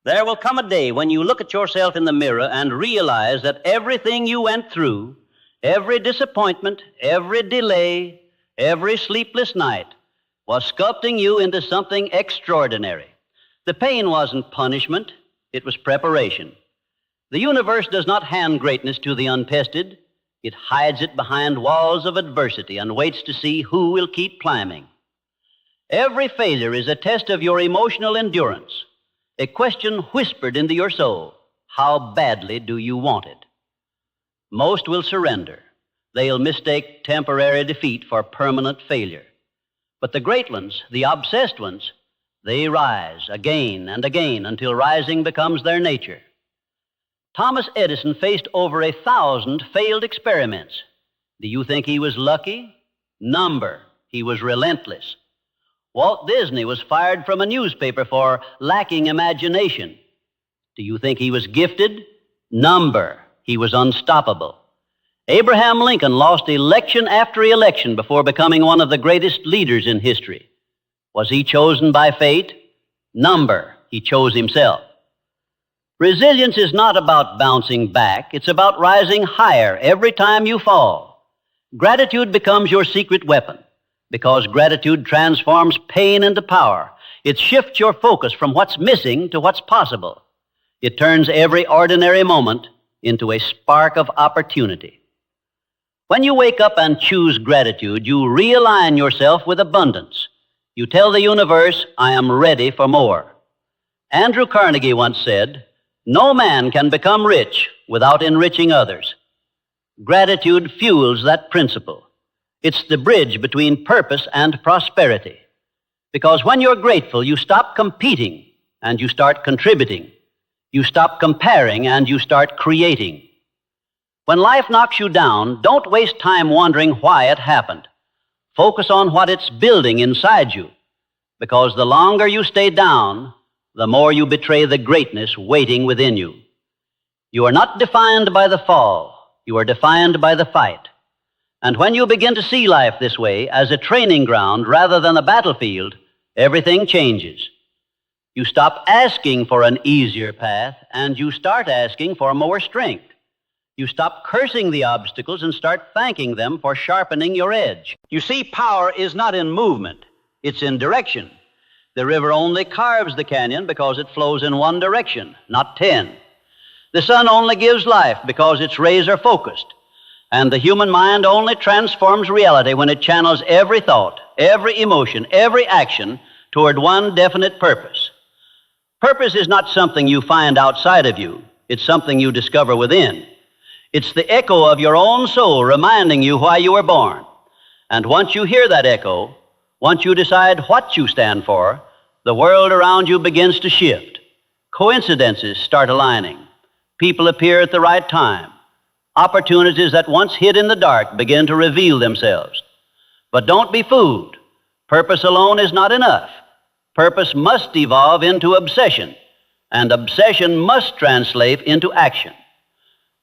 There will come a day when you look at yourself in the mirror and realize that everything you went through, every disappointment, every delay, every sleepless night, was sculpting you into something extraordinary. The pain wasn't punishment, it was preparation. The universe does not hand greatness to the untested. It hides it behind walls of adversity and waits to see who will keep climbing. Every failure is a test of your emotional endurance, a question whispered into your soul: how badly do you want it? Most will surrender. They'll mistake temporary defeat for permanent failure. But the great ones, the obsessed ones, they rise again and again until rising becomes their nature. Thomas Edison faced over 1,000 failed experiments. Do you think he was lucky? Number. He was relentless. Walt Disney was fired from a newspaper for lacking imagination. Do you think he was gifted? Number. He was unstoppable. Abraham Lincoln lost election after election before becoming one of the greatest leaders in history. Was he chosen by fate? Number. He chose himself. Resilience is not about bouncing back. It's about rising higher every time you fall. Gratitude becomes your secret weapon, because gratitude transforms pain into power. It shifts your focus from what's missing to what's possible. It turns every ordinary moment into a spark of opportunity. When you wake up and choose gratitude, you realign yourself with abundance. You tell the universe, I am ready for more. Andrew Carnegie once said, no man can become rich without enriching others. Gratitude fuels that principle. It's the bridge between purpose and prosperity. Because when you're grateful, you stop competing and you start contributing. You stop comparing and you start creating. When life knocks you down, don't waste time wondering why it happened. Focus on what it's building inside you. Because the longer you stay down, the more you betray the greatness waiting within you. You are not defined by the fall. You are defined by the fight. And when you begin to see life this way, as a training ground rather than a battlefield, everything changes. You stop asking for an easier path, and you start asking for more strength. You stop cursing the obstacles and start thanking them for sharpening your edge. You see, power is not in movement. It's in direction. The river only carves the canyon because it flows in one direction, not 10. The sun only gives life because its rays are focused. And the human mind only transforms reality when it channels every thought, every emotion, every action toward one definite purpose. Purpose is not something you find outside of you. It's something you discover within. It's the echo of your own soul reminding you why you were born. And once you hear that echo, once you decide what you stand for, the world around you begins to shift. Coincidences start aligning. People appear at the right time. Opportunities that once hid in the dark begin to reveal themselves. But don't be fooled. Purpose alone is not enough. Purpose must evolve into obsession, and obsession must translate into action.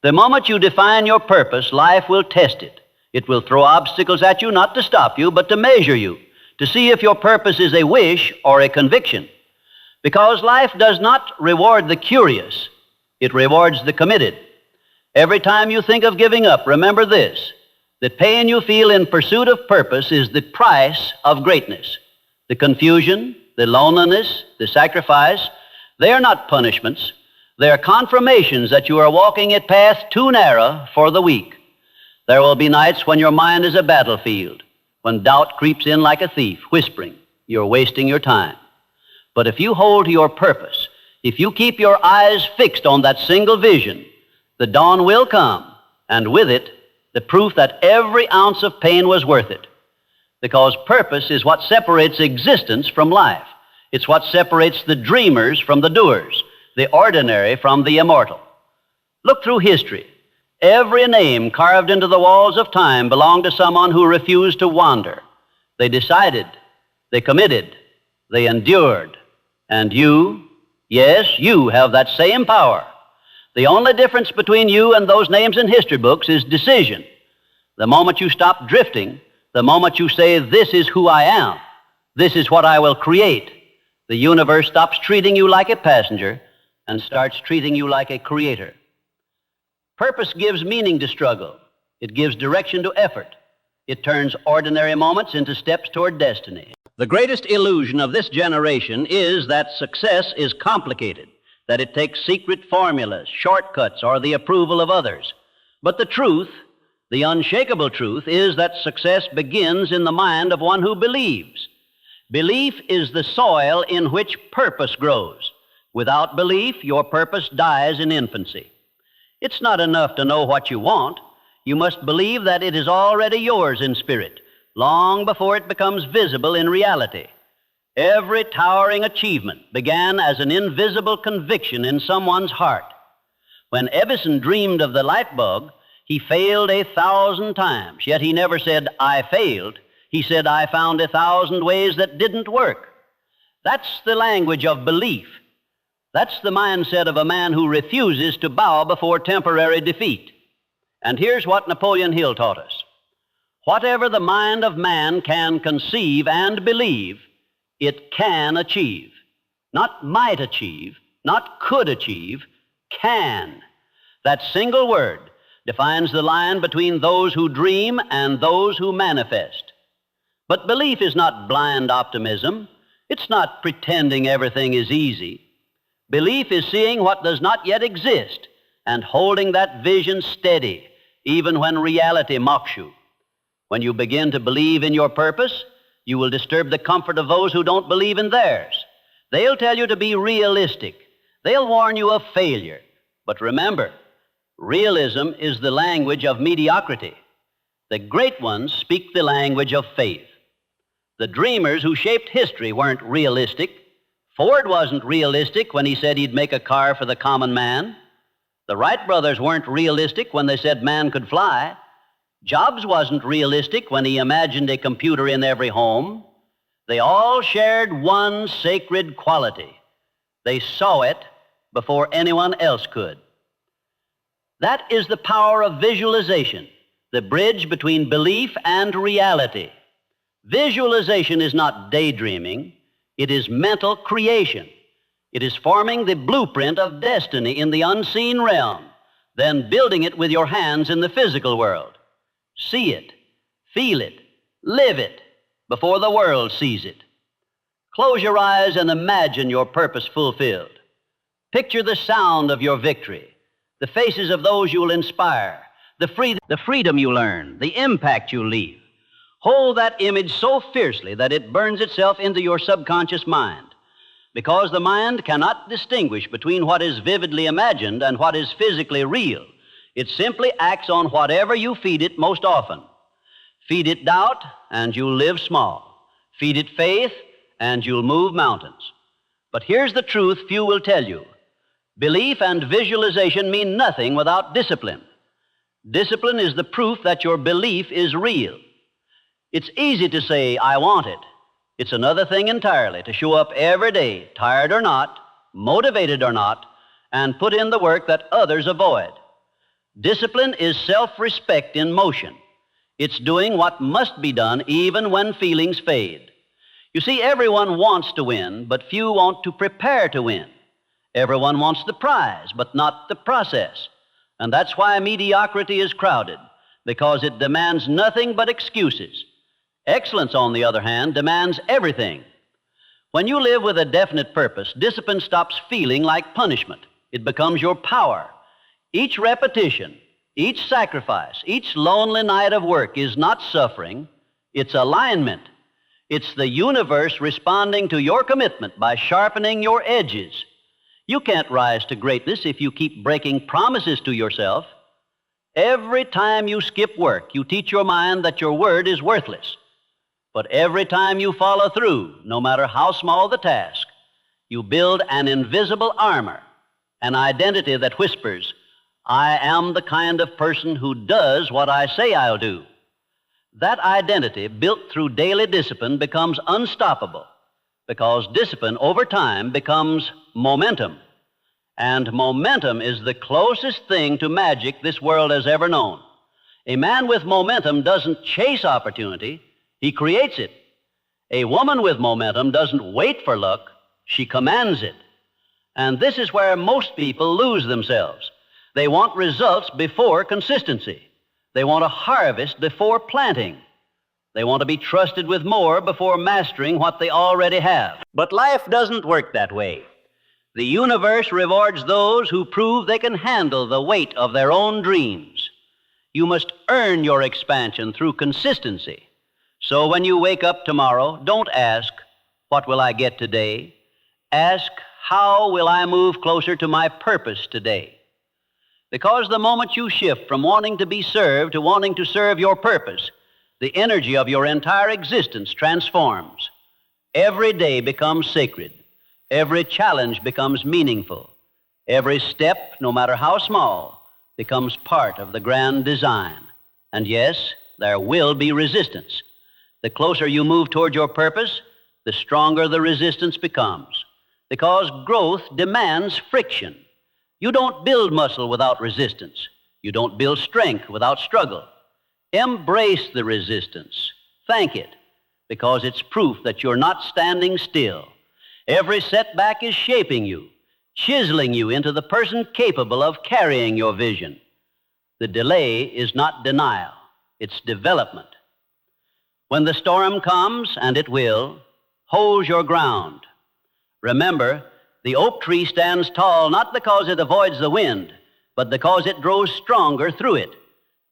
The moment you define your purpose, life will test it. It will throw obstacles at you, not to stop you, but to measure you, to see if your purpose is a wish or a conviction. Because life does not reward the curious, it rewards the committed. Every time you think of giving up, remember this: the pain you feel in pursuit of purpose is the price of greatness. The confusion, the loneliness, the sacrifice, they are not punishments. They are confirmations that you are walking a path too narrow for the weak. There will be nights when your mind is a battlefield, when doubt creeps in like a thief, whispering, you're wasting your time. But if you hold to your purpose, if you keep your eyes fixed on that single vision, the dawn will come, and with it, the proof that every ounce of pain was worth it. Because purpose is what separates existence from life. It's what separates the dreamers from the doers, the ordinary from the immortal. Look through history. Every name carved into the walls of time belonged to someone who refused to wander. They decided, they committed, they endured. And you, yes, you have that same power. The only difference between you and those names in history books is decision. The moment you stop drifting, the moment you say, this is who I am, this is what I will create, the universe stops treating you like a passenger and starts treating you like a creator. Purpose gives meaning to struggle. It gives direction to effort. It turns ordinary moments into steps toward destiny. The greatest illusion of this generation is that success is complicated, that it takes secret formulas, shortcuts, or the approval of others. But the truth, the unshakable truth, is that success begins in the mind of one who believes. Belief is the soil in which purpose grows. Without belief, your purpose dies in infancy. It's not enough to know what you want. You must believe that it is already yours in spirit, long before it becomes visible in reality. Every towering achievement began as an invisible conviction in someone's heart. When Edison dreamed of the light bulb, he failed 1,000 times, yet he never said, "I failed." He said, "I found 1,000 ways that didn't work." That's the language of belief. That's the mindset of a man who refuses to bow before temporary defeat. And here's what Napoleon Hill taught us. Whatever the mind of man can conceive and believe, it can achieve. Not might achieve, not could achieve, can. That single word defines the line between those who dream and those who manifest. But belief is not blind optimism. It's not pretending everything is easy. Belief is seeing what does not yet exist and holding that vision steady, even when reality mocks you. When you begin to believe in your purpose, you will disturb the comfort of those who don't believe in theirs. They'll tell you to be realistic. They'll warn you of failure. But remember, realism is the language of mediocrity. The great ones speak the language of faith. The dreamers who shaped history weren't realistic. Ford wasn't realistic when he said he'd make a car for the common man. The Wright brothers weren't realistic when they said man could fly. Jobs wasn't realistic when he imagined a computer in every home. They all shared one sacred quality. They saw it before anyone else could. That is the power of visualization, the bridge between belief and reality. Visualization is not daydreaming. It is mental creation. It is forming the blueprint of destiny in the unseen realm, then building it with your hands in the physical world. See it, feel it, live it before the world sees it. Close your eyes and imagine your purpose fulfilled. Picture the sound of your victory, the faces of those you will inspire, the freedom you learn, the impact you leave. Hold that image so fiercely that it burns itself into your subconscious mind, because the mind cannot distinguish between what is vividly imagined and what is physically real. It simply acts on whatever you feed it most often. Feed it doubt, and you'll live small. Feed it faith, and you'll move mountains. But here's the truth few will tell you. Belief and visualization mean nothing without discipline. Discipline is the proof that your belief is real. It's easy to say, "I want it." It's another thing entirely to show up every day, tired or not, motivated or not, and put in the work that others avoid. Discipline is self-respect in motion. It's doing what must be done even when feelings fade. You see, everyone wants to win, but few want to prepare to win. Everyone wants the prize, but not the process. And that's why mediocrity is crowded, because it demands nothing but excuses. Excellence, on the other hand, demands everything. When you live with a definite purpose, discipline stops feeling like punishment. It becomes your power. Each repetition, each sacrifice, each lonely night of work is not suffering, it's alignment. It's the universe responding to your commitment by sharpening your edges. You can't rise to greatness if you keep breaking promises to yourself. Every time you skip work, you teach your mind that your word is worthless. But every time you follow through, no matter how small the task, you build an invisible armor, an identity that whispers, "I am the kind of person who does what I say I'll do." That identity, built through daily discipline, becomes unstoppable, because discipline over time becomes momentum. And momentum is the closest thing to magic this world has ever known. A man with momentum doesn't chase opportunity, he creates it. A woman with momentum doesn't wait for luck, she commands it. And this is where most people lose themselves. They want results before consistency. They want a harvest before planting. They want to be trusted with more before mastering what they already have. But life doesn't work that way. The universe rewards those who prove they can handle the weight of their own dreams. You must earn your expansion through consistency. So when you wake up tomorrow, don't ask, "What will I get today?" Ask, "How will I move closer to my purpose today?" Because the moment you shift from wanting to be served to wanting to serve your purpose, the energy of your entire existence transforms. Every day becomes sacred. Every challenge becomes meaningful. Every step, no matter how small, becomes part of the grand design. And yes, there will be resistance. The closer you move toward your purpose, the stronger the resistance becomes. Because growth demands friction. You don't build muscle without resistance. You don't build strength without struggle. Embrace the resistance. Thank it, because it's proof that you're not standing still. Every setback is shaping you, chiseling you into the person capable of carrying your vision. The delay is not denial, it's development. When the storm comes, and it will, hold your ground. Remember, the oak tree stands tall not because it avoids the wind, but because it grows stronger through it.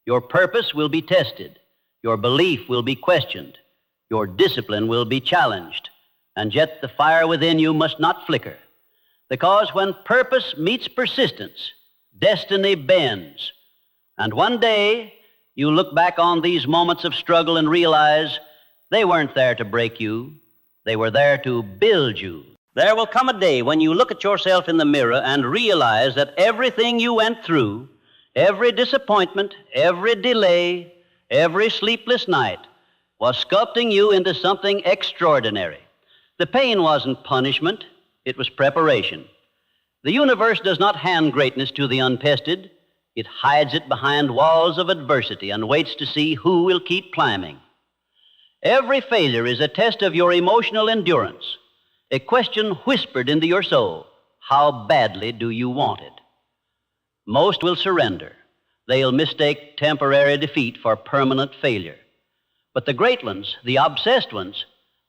Your purpose will be tested. Your belief will be questioned. Your discipline will be challenged. And yet the fire within you must not flicker. Because when purpose meets persistence, destiny bends. And one day, you look back on these moments of struggle and realize they weren't there to break you. They were there to build you. There will come a day when you look at yourself in the mirror and realize that everything you went through, every disappointment, every delay, every sleepless night, was sculpting you into something extraordinary. The pain wasn't punishment, it was preparation. The universe does not hand greatness to the untested. It hides it behind walls of adversity and waits to see who will keep climbing. Every failure is a test of your emotional endurance, a question whispered into your soul: how badly do you want it? Most will surrender. They'll mistake temporary defeat for permanent failure. But the great ones, the obsessed ones,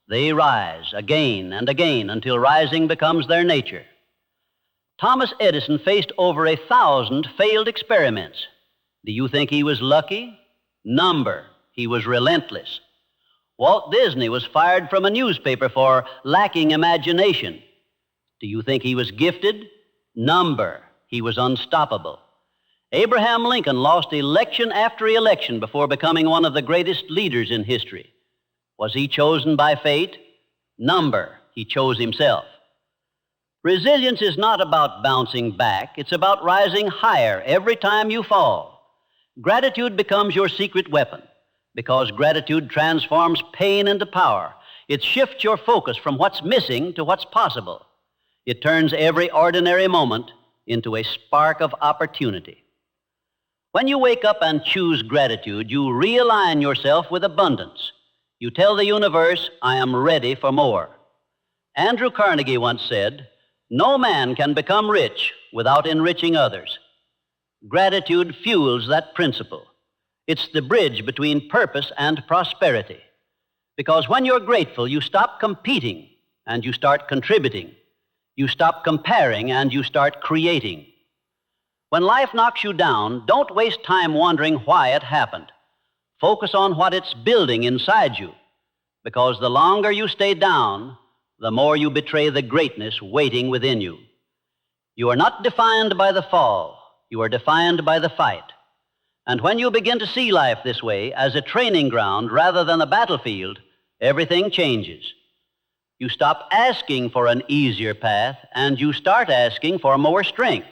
they rise again and again until rising becomes their nature. Thomas Edison faced over 1,000 failed experiments. Do you think he was lucky? Number. He was relentless. Walt Disney was fired from a newspaper for lacking imagination. Do you think he was gifted? Number. He was unstoppable. Abraham Lincoln lost election after election before becoming one of the greatest leaders in history. Was he chosen by fate? Number. He chose himself. Resilience is not about bouncing back. It's about rising higher every time you fall. Gratitude becomes your secret weapon because gratitude transforms pain into power. It shifts your focus from what's missing to what's possible. It turns every ordinary moment into a spark of opportunity. When you wake up and choose gratitude, you realign yourself with abundance. You tell the universe, "I am ready for more." Andrew Carnegie once said, "No man can become rich without enriching others." Gratitude fuels that principle. It's the bridge between purpose and prosperity. Because when you're grateful, you stop competing and you start contributing. You stop comparing and you start creating. When life knocks you down, don't waste time wondering why it happened. Focus on what it's building inside you, because the longer you stay down, the more you betray the greatness waiting within you. You are not defined by the fall. You are defined by the fight. And when you begin to see life this way, as a training ground rather than a battlefield, everything changes. You stop asking for an easier path, and you start asking for more strength.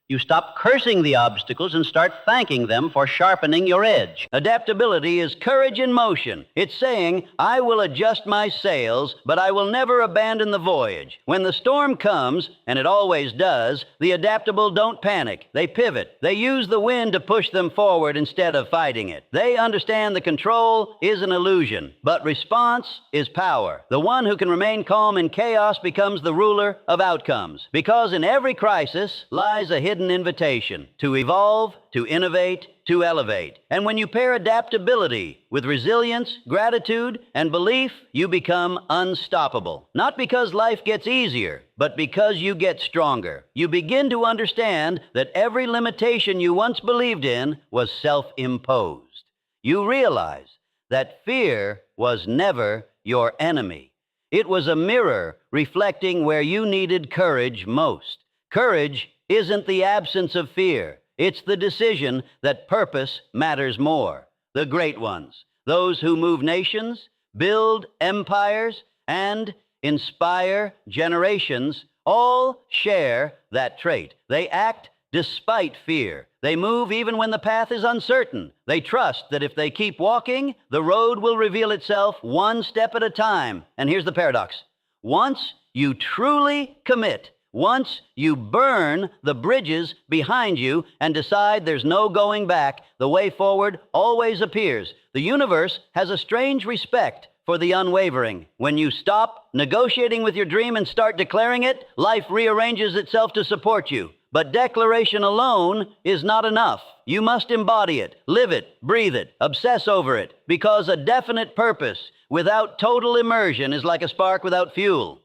You stop cursing the obstacles and start thanking them for sharpening your edge. Adaptability is courage in motion. It's saying, I will adjust my sails, but I will never abandon the voyage. When the storm comes, and it always does, the adaptable don't panic. They pivot. They use the wind to push them forward instead of fighting it. They understand the control is an illusion, but response is power. The one who can remain calm in chaos becomes the ruler of outcomes. Because in every crisis lies a hidden invitation to evolve, to innovate, to elevate. And when you pair adaptability with resilience, gratitude, and belief, you become unstoppable. Not because life gets easier, but because you get stronger. You begin to understand that every limitation you once believed in was self-imposed. You realize that fear was never your enemy. It was a mirror reflecting where you needed courage most. Courage isn't the absence of fear. It's the decision that purpose matters more. The great ones, those who move nations, build empires, and inspire generations, all share that trait. They act despite fear. They move even when the path is uncertain. They trust that if they keep walking, the road will reveal itself one step at a time. And here's the paradox. Once you truly commit, once you burn the bridges behind you and decide there's no going back, the way forward always appears. The universe has a strange respect for the unwavering. When you stop negotiating with your dream and start declaring it, life rearranges itself to support you. But declaration alone is not enough. You must embody it, live it, breathe it, obsess over it, because a definite purpose without total immersion is like a spark without fuel.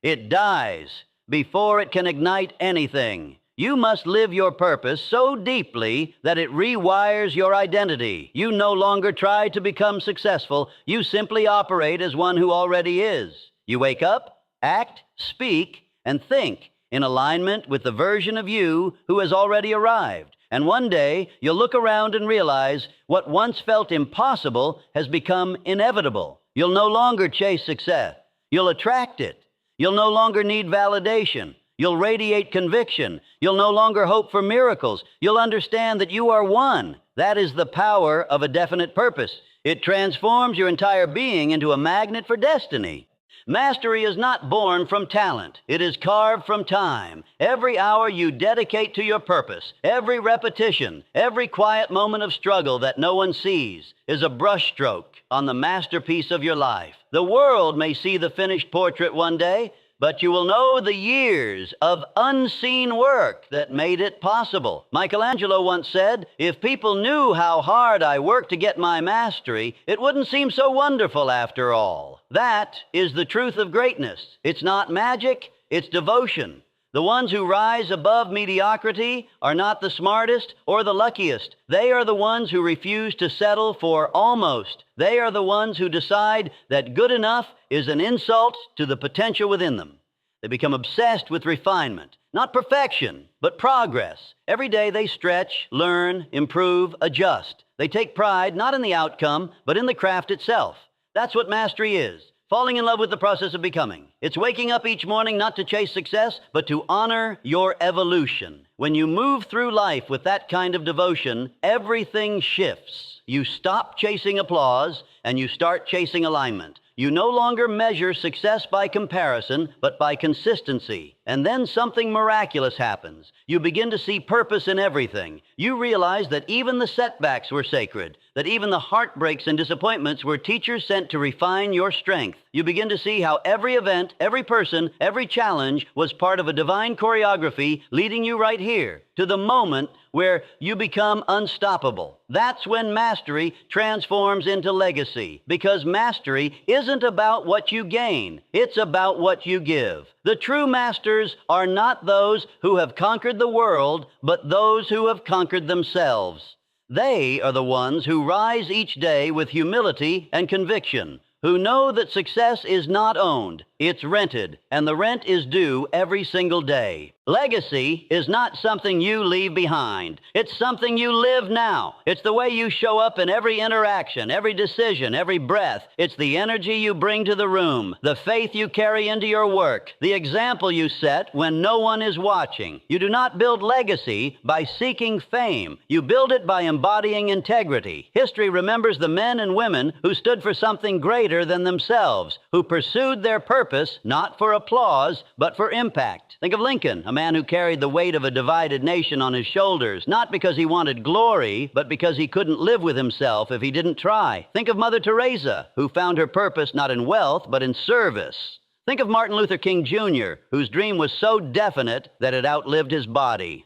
It dies before it can ignite anything. You must live your purpose so deeply that it rewires your identity. You no longer try to become successful. You simply operate as one who already is. You wake up, act, speak, and think in alignment with the version of you who has already arrived. And one day, you'll look around and realize what once felt impossible has become inevitable. You'll no longer chase success. You'll attract it. You'll no longer need validation. You'll radiate conviction. You'll no longer hope for miracles. You'll understand that you are one. That is the power of a definite purpose. It transforms your entire being into a magnet for destiny. Mastery is not born from talent. It is carved from time. Every hour you dedicate to your purpose, every repetition, every quiet moment of struggle that no one sees is a brushstroke on the masterpiece of your life. The world may see the finished portrait one day, but you will know the years of unseen work that made it possible. Michelangelo once said, if people knew how hard I worked to get my mastery, it wouldn't seem so wonderful after all. That is the truth of greatness. It's not magic, it's devotion. The ones who rise above mediocrity are not the smartest or the luckiest. They are the ones who refuse to settle for almost. They are the ones who decide that good enough is an insult to the potential within them. They become obsessed with refinement, not perfection, but progress. Every day they stretch, learn, improve, adjust. They take pride not in the outcome, but in the craft itself. That's what mastery is. Falling in love with the process of becoming. It's waking up each morning not to chase success, but to honor your evolution. When you move through life with that kind of devotion, everything shifts. You stop chasing applause and you start chasing alignment. You no longer measure success by comparison, but by consistency. And then something miraculous happens. You begin to see purpose in everything. You realize that even the setbacks were sacred, that even the heartbreaks and disappointments were teachers sent to refine your strength. You begin to see how every event, every person, every challenge was part of a divine choreography leading you right here to the moment where you become unstoppable. That's when mastery transforms into legacy, because mastery isn't about what you gain, it's about what you give. The true masters are not those who have conquered the world, but those who have conquered themselves. They are the ones who rise each day with humility and conviction, who know that success is not owned, it's rented, and the rent is due every single day. Legacy is not something you leave behind. It's something you live now. It's the way you show up in every interaction, every decision, every breath. It's the energy you bring to the room, the faith you carry into your work, the example you set when no one is watching. You do not build legacy by seeking fame. You build it by embodying integrity. History remembers the men and women who stood for something greater than themselves, who pursued their purpose not for applause, but for impact. Think of Lincoln, a man who carried the weight of a divided nation on his shoulders, not because he wanted glory, but because he couldn't live with himself if he didn't try. Think of Mother Teresa, who found her purpose not in wealth, but in service. Think of Martin Luther King Jr., whose dream was so definite that it outlived his body.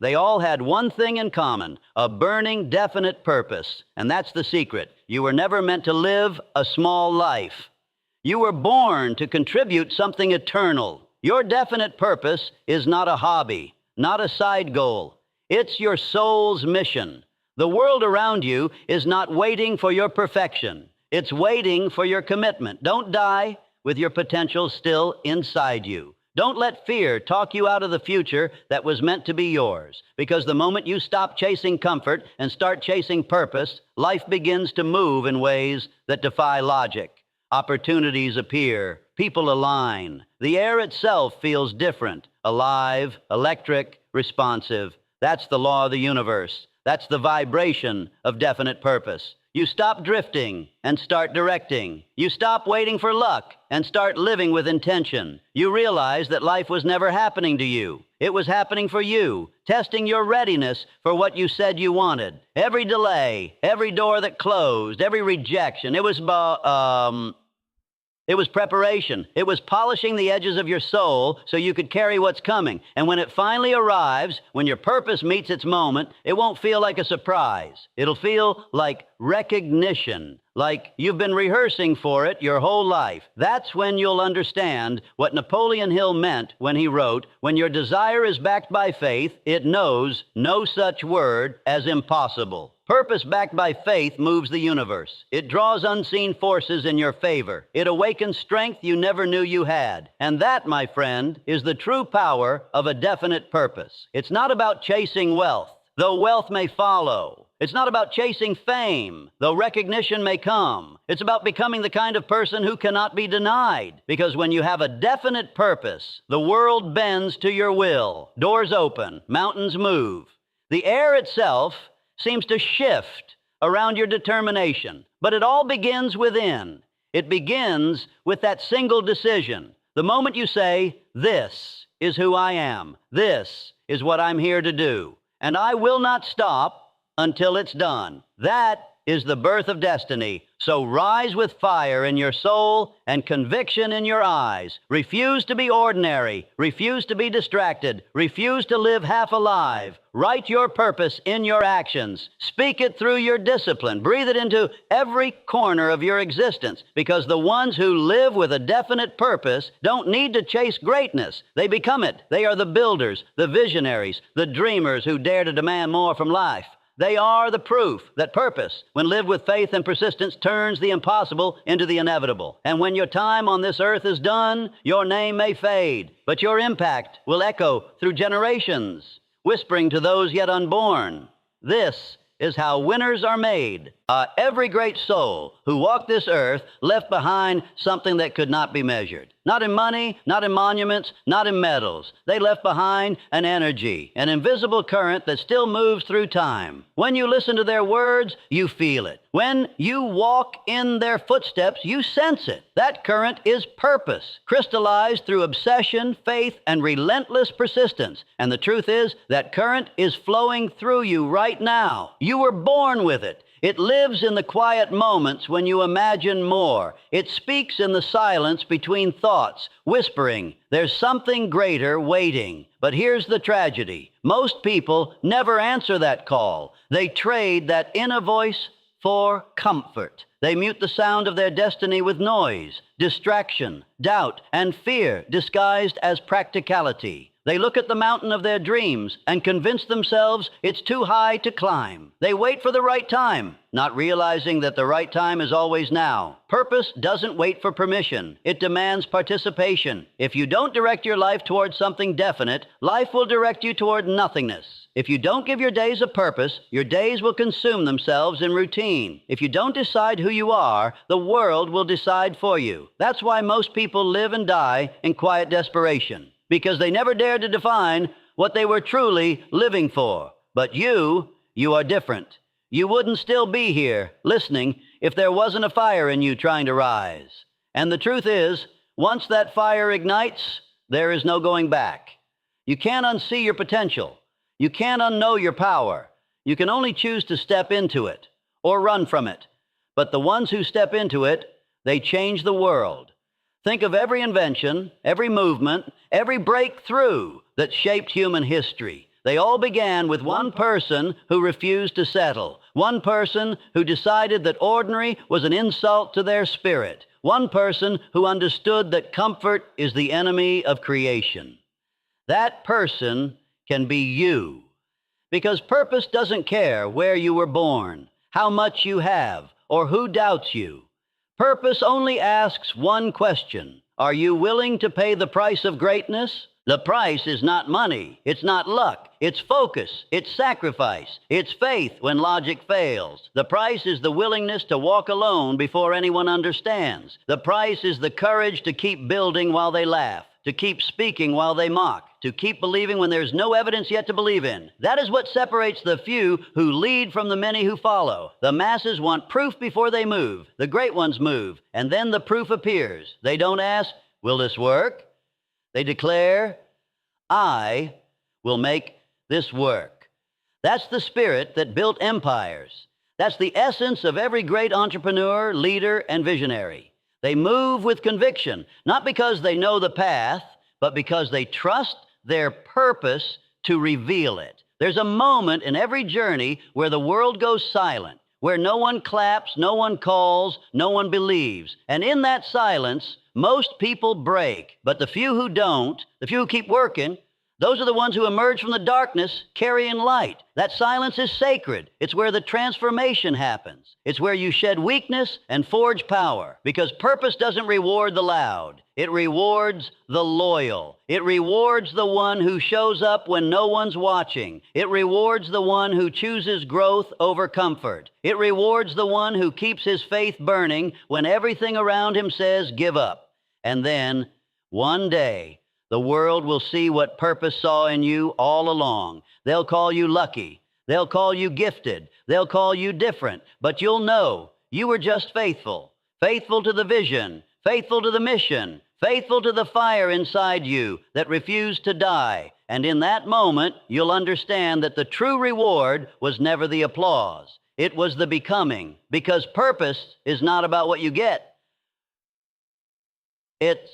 They all had one thing in common, a burning, definite purpose. And that's the secret. You were never meant to live a small life. You were born to contribute something eternal. Your definite purpose is not a hobby, not a side goal. It's your soul's mission. The world around you is not waiting for your perfection. It's waiting for your commitment. Don't die with your potential still inside you. Don't let fear talk you out of the future that was meant to be yours, because the moment you stop chasing comfort and start chasing purpose, life begins to move in ways that defy logic. Opportunities appear, people align. The air itself feels different, alive, electric, responsive. That's the law of the universe. That's the vibration of definite purpose. You stop drifting and start directing. You stop waiting for luck and start living with intention. You realize that life was never happening to you. It was happening for you, testing your readiness for what you said you wanted. Every delay, every door that closed, every rejection, it was preparation. It was polishing the edges of your soul so you could carry what's coming. And when it finally arrives, when your purpose meets its moment, it won't feel like a surprise. It'll feel like recognition, like you've been rehearsing for it your whole life. That's when you'll understand what Napoleon Hill meant when he wrote, "When your desire is backed by faith, it knows no such word as impossible." Purpose backed by faith moves the universe. It draws unseen forces in your favor. It awakens strength you never knew you had. And that, my friend, is the true power of a definite purpose. It's not about chasing wealth, though wealth may follow. It's not about chasing fame, though recognition may come. It's about becoming the kind of person who cannot be denied. Because when you have a definite purpose, the world bends to your will. Doors open, mountains move. The air itself seems to shift around your determination. But it all begins within. It begins with that single decision. The moment you say, "This is who I am. This is what I'm here to do. And I will not stop until it's done." That is the birth of destiny. So rise with fire in your soul and conviction in your eyes. Refuse to be ordinary. Refuse to be distracted. Refuse to live half alive. Write your purpose in your actions. Speak it through your discipline. Breathe it into every corner of your existence, because the ones who live with a definite purpose don't need to chase greatness. They become it. They are the builders, the visionaries, the dreamers who dare to demand more from life. They are the proof that purpose, when lived with faith and persistence, turns the impossible into the inevitable. And when your time on this earth is done, your name may fade, but your impact will echo through generations, whispering to those yet unborn, "This is how winners are made." Every great soul who walked this earth left behind something that could not be measured. Not in money, not in monuments, not in medals. They left behind an energy, an invisible current that still moves through time. When you listen to their words, you feel it. When you walk in their footsteps, you sense it. That current is purpose, crystallized through obsession, faith, and relentless persistence. And the truth is, that current is flowing through you right now. You were born with it. It lives in the quiet moments when you imagine more. It speaks in the silence between thoughts, whispering, "There's something greater waiting." But here's the tragedy. Most people never answer that call. They trade that inner voice for comfort. They mute the sound of their destiny with noise, distraction, doubt, and fear disguised as practicality. They look at the mountain of their dreams and convince themselves it's too high to climb. They wait for the right time, not realizing that the right time is always now. Purpose doesn't wait for permission. It demands participation. If you don't direct your life towards something definite, life will direct you toward nothingness. If you don't give your days a purpose, your days will consume themselves in routine. If you don't decide who you are, the world will decide for you. That's why most people live and die in quiet desperation, because they never dared to define what they were truly living for. But you are different. You wouldn't still be here listening if there wasn't a fire in you trying to rise. And the truth is, once that fire ignites, there is no going back. You can't unsee your potential. You can't unknow your power. You can only choose to step into it or run from it. But the ones who step into it, they change the world. Think of every invention, every movement, every breakthrough that shaped human history. They all began with one person who refused to settle, one person who decided that ordinary was an insult to their spirit, one person who understood that comfort is the enemy of creation. That person can be you, because purpose doesn't care where you were born, how much you have, or who doubts you. Purpose only asks one question: are you willing to pay the price of greatness? The price is not money, it's not luck, it's focus, it's sacrifice, it's faith when logic fails. The price is the willingness to walk alone before anyone understands. The price is the courage to keep building while they laugh, to keep speaking while they mock, to keep believing when there's no evidence yet to believe in. That is what separates the few who lead from the many who follow. The masses want proof before they move. The great ones move, and then the proof appears. They don't ask, will this work? They declare, I will make this work. That's the spirit that built empires. That's the essence of every great entrepreneur, leader, and visionary. They move with conviction, not because they know the path, but because they trust their purpose to reveal it. There's a moment in every journey where the world goes silent, where no one claps, no one calls, no one believes. And in that silence, most people break. But the few who don't, the few who keep working, those are the ones who emerge from the darkness carrying light. That silence is sacred. It's where the transformation happens. It's where you shed weakness and forge power, because purpose doesn't reward the loud. It rewards the loyal. It rewards the one who shows up when no one's watching. It rewards the one who chooses growth over comfort. It rewards the one who keeps his faith burning when everything around him says, give up. And then, one day, the world will see what purpose saw in you all along. They'll call you lucky. They'll call you gifted. They'll call you different. But you'll know you were just faithful. Faithful to the vision. Faithful to the mission. Faithful to the fire inside you that refused to die. And in that moment, you'll understand that the true reward was never the applause. It was the becoming. Because purpose is not about what you get. It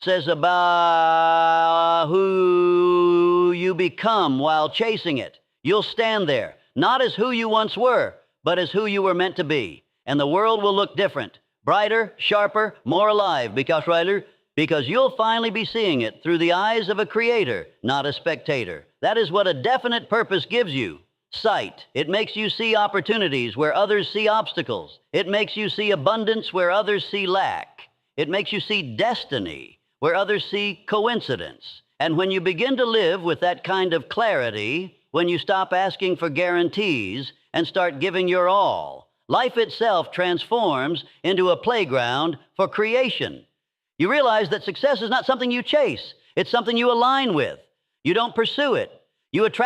says about who you become while chasing it. You'll stand there, not as who you once were, but as who you were meant to be. And the world will look different, brighter, sharper, more alive, because you'll finally be seeing it through the eyes of a creator, not a spectator. That is what a definite purpose gives you. Sight. It makes you see opportunities where others see obstacles. It makes you see abundance where others see lack. It makes you see destiny where others see coincidence. And when you begin to live with that kind of clarity, when you stop asking for guarantees and start giving your all, life itself transforms into a playground for creation. You realize that success is not something you chase. It's something you align with. You don't pursue it. You attract